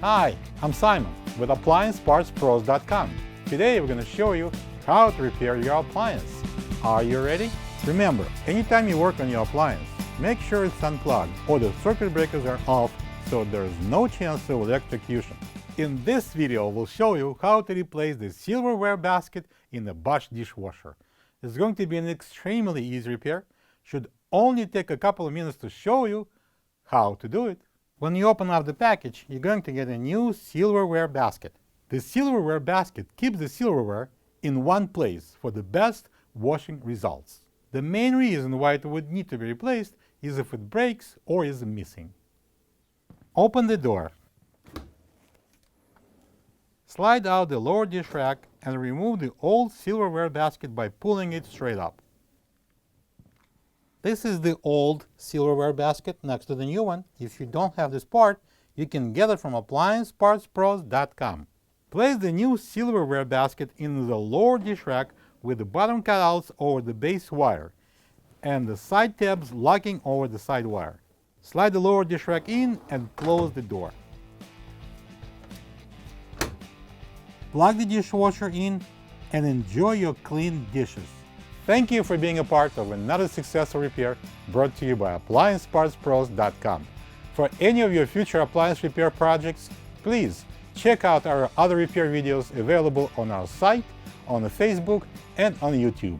Hi, I'm Simon with AppliancePartsPros.com. Today we're going to show you how to repair your appliance. Are you ready? Remember, anytime you work on your appliance, make sure it's unplugged or the circuit breakers are off so there is no chance of electrocution. In this video, we'll show you how to replace the silverware basket in the Bosch dishwasher. It's going to be an extremely easy repair. Should only take a couple of minutes to show you how to do it. When you open up the package, you're going to get a new silverware basket. The silverware basket keeps the silverware in one place for the best washing results. The main reason why it would need to be replaced is if it breaks or is missing. Open the door. Slide out the lower dish rack and remove the old silverware basket by pulling it straight up. This is the old silverware basket next to the new one. If you don't have this part, you can get it from AppliancePartsPros.com. Place the new silverware basket in the lower dish rack with the bottom cutouts over the base wire and the side tabs locking over the side wire. Slide the lower dish rack in and close the door. Plug the dishwasher in and enjoy your clean dishes. Thank you for being a part of another successful repair brought to you by AppliancePartsPros.com. For any of your future appliance repair projects, please check out our other repair videos available on our site, on Facebook, and on YouTube.